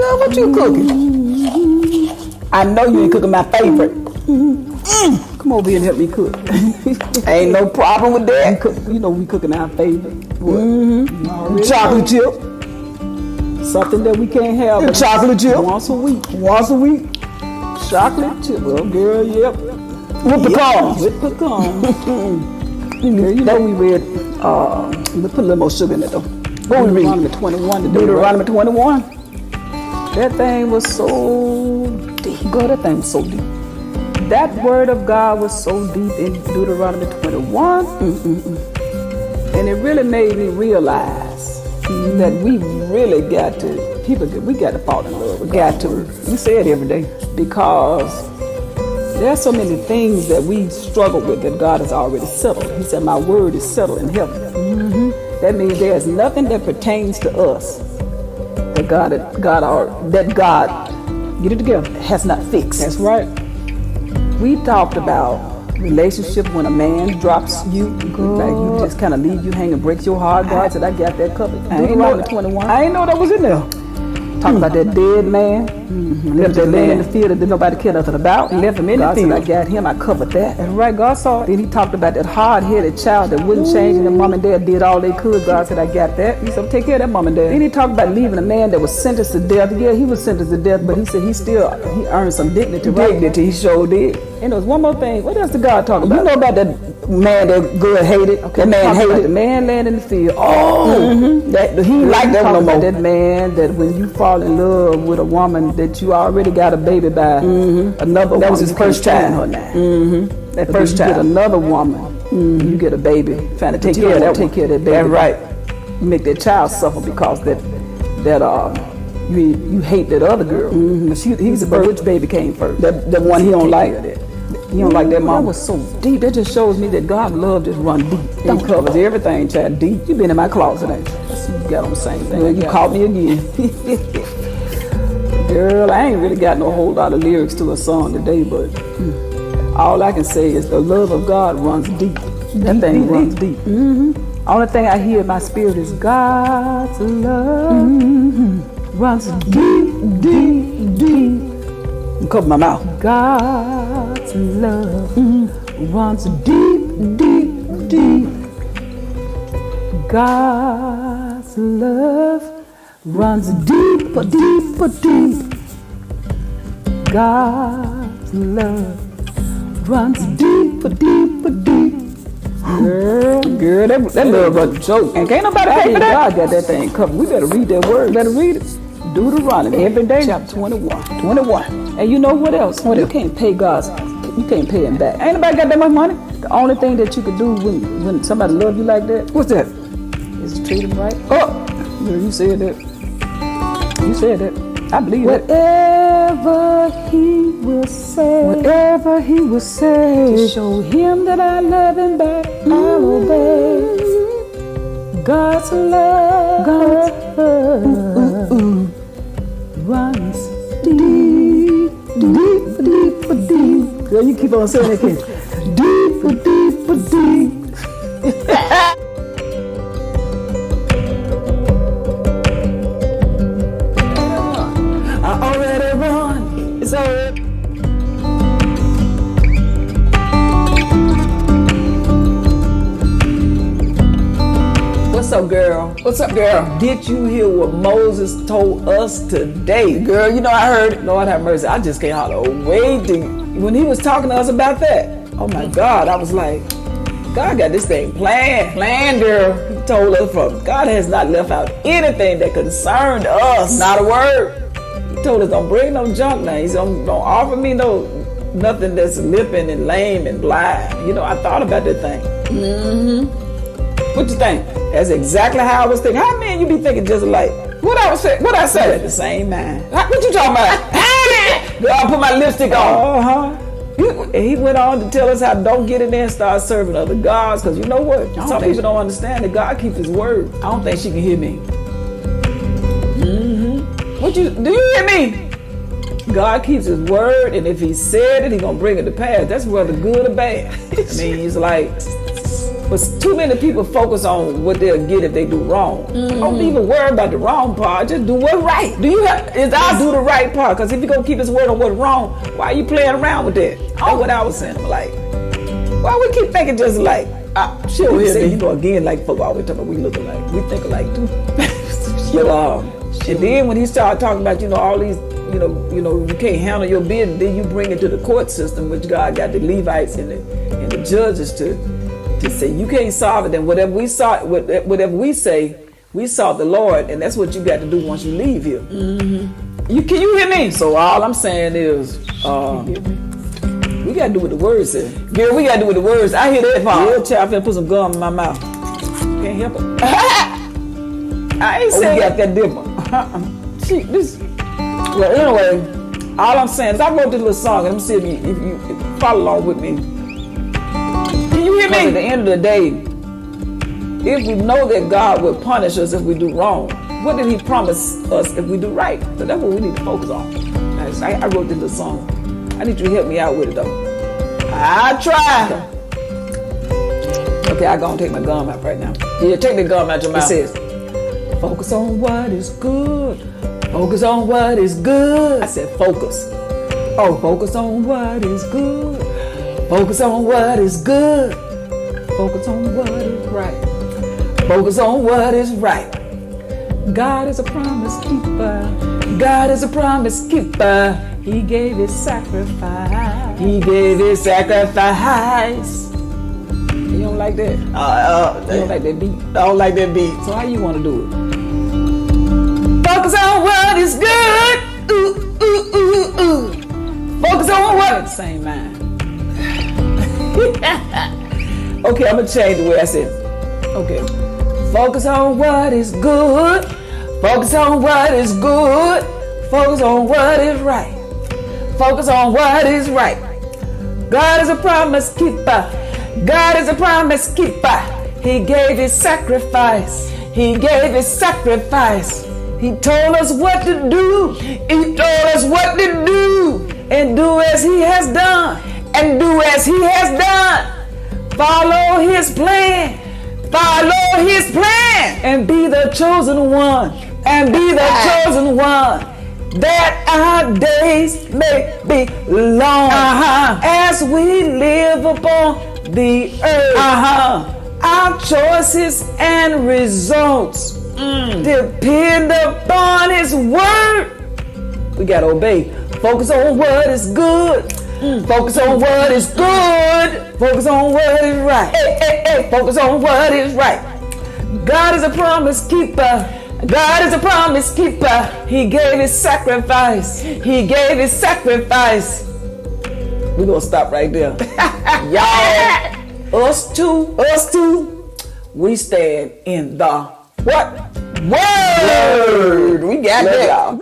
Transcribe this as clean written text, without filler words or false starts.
Girl, what you cooking? I know you ain't cooking my favorite. Come over here and help me cook. Ain't no problem with that. You know we cooking our favorite. Chocolate chip. Something that we can't have. Chocolate chip. Once a week. Chocolate chip. Well, girl, yep. With pecans. Girl, you know we read, we put a little more sugar in it though. What we read? Deuteronomy 21. Deuteronomy 21. That thing was so deep. Girl, that thing was so deep. That word of God was so deep in Deuteronomy 21. And it really made me realize that we really got to, we got to fall in love with God. We say it every day. Because there are so many things that we struggle with that God has already settled. He said, my word is settled in heaven. That means there's nothing that pertains to us that God, get it together, has not fixed. That's right. We talked about relationship when a man drops you, like you just kind of leave you hanging, breaks your heart. God said, I got that covered. Deuteronomy 21. I ain't know that was in there. Talking about that dead man, left that man in the field that didn't nobody care nothing about. Left him in the field. I got him, I covered that. And right, God saw it. Then he talked about that hard-headed child that wouldn't change, and the mom and dad did all they could. God said, I got that. He said, take care of that mom and dad. Then he talked about leaving a man that was sentenced to death. Yeah, he was sentenced to death, but he said he earned some dignity. Dignity, he sure did. And there was one more thing. What else did God talk about? You know about that man that girl hated? Okay, that man hated. The man laying in the field. That he liked that no more. That man that when you fall in love with a woman that you already got a baby by another woman. That was his first child. That first child. You get another woman, you get a baby. Trying to take care of that baby. That's right. You make that child suffer because you hate that other girl. He's the first. Which baby came first? The one he don't like. You don't like that mom? That was so deep. That just shows me that God's love just run deep. It covers everything, child. Deep. You been in my closet, ain't you? You got on the same thing. Well, you caught me again. Girl, I ain't really got no whole lot of lyrics to a song today, but all I can say is the love of God runs deep. That thing runs deep. Only thing I hear in my spirit is God's love runs deep, deep, deep. Cover my mouth. God's love runs deep, deep, deep. God's love runs deep, deep, deep. God's love runs deep, deep, deep. Girl, that love was a joke. And can't nobody pay for that. God got that thing covered. We better read that word. Better read it. Deuteronomy every day. Chapter 21. And you know what else? You can't pay God. You can't pay him back. Ain't nobody got that much money. The only thing that you can do when somebody love you like that, what's that? Is treat him right. Oh, you said that. You said that. I believe whatever he will say, to show him that I love him back, I'll obey. God's love, runs deep, deep, deep, deep. Girl, you keep on saying it again. Deep, deep, deep. I already run. It's already. What's up, girl? What's up, girl? Did you hear what Moses told us today? Girl, you know I heard it. Lord have mercy. I just can't hardly wait to, when he was talking to us about that. Oh my God, I was like, God got this thing planned. Planned, girl. He told us God has not left out anything that concerned us. Not a word. He told us don't bring no junk now. He said don't offer me nothing that's lipping and lame and blind. You know, I thought about that thing. What you think? That's exactly how I was thinking. How many you be thinking just like what I said? The same mind. What you talking about? Girl, I put my lipstick on. He went on to tell us how don't get in there and start serving other gods, because you know what? Some people don't understand that God keeps his word. I don't think she can hear me. Do you hear me? God keeps his word, and if he said it, he's gonna bring it to pass. That's whether good or bad. I mean, he's like, But too many people focus on what they'll get if they do wrong. Don't even worry about the wrong part. Just do what's right. I do the right part? Because if you're going to keep his word on what's wrong, why are you playing around with that? That's what I was saying. I'm like, why we keep thinking just like, sure, we say, again, like folk always talking about we look alike. We think alike too. And then when he started talking about, all these, you can't handle your business, then you bring it to the court system, which God got the Levites and the judges to say you can't solve it. Then whatever we say, we sought the Lord, and that's what you got to do once you leave here. Can you hear me? So all I'm saying is, we got to do what the word says. Girl, we got to do what the word says. I hear that part. Yeah, child, I'm finna put some gum in my mouth. Can't help it. I ain't saying. We got that dipper. Well, anyway, all I'm saying is I wrote this little song, and let me see if you follow along with me. Can you hear me? At the end of the day, if we know that God will punish us if we do wrong, what did he promise us if we do right? So that's what we need to focus on. I wrote this little song. I need you to help me out with it, though. I try. Okay, I'm going to take my gum out right now. Yeah, take the gum out your mouth. It says, focus on what is good. Focus on what is good. I said focus. Oh, focus on what is good. Focus on what is good. Focus on what is right. Focus on what is right. God is a promise keeper. God is a promise keeper. He gave his sacrifice. He gave his sacrifice. You don't like that? You don't like that beat? I don't like that beat. So how you want to do it? Focus on what is good. Ooh, ooh, ooh, ooh. Focus on what? Same mind. Okay, I'm going to change the way I said it. Okay. Focus on what is good. Focus on what is good. Focus on what is right. Focus on what is right. God is a promise keeper. God is a promise keeper. He gave his sacrifice. He gave his sacrifice. He told us what to do. He told us what to do. And do as he has done. And do as he has done. Follow his plan. Follow his plan. And be the chosen one. And be the chosen one. That our days may be long. As we live upon the earth. Our choices and results depend upon his word. We gotta obey. Focus on what is good. Focus on what is good. Focus on what is right. Focus on what is right. God is a promise keeper. God is a promise keeper. He gave his sacrifice. He gave his sacrifice. We're gonna stop right there. Y'all, us two, we stand in the what? Word. We got that, y'all.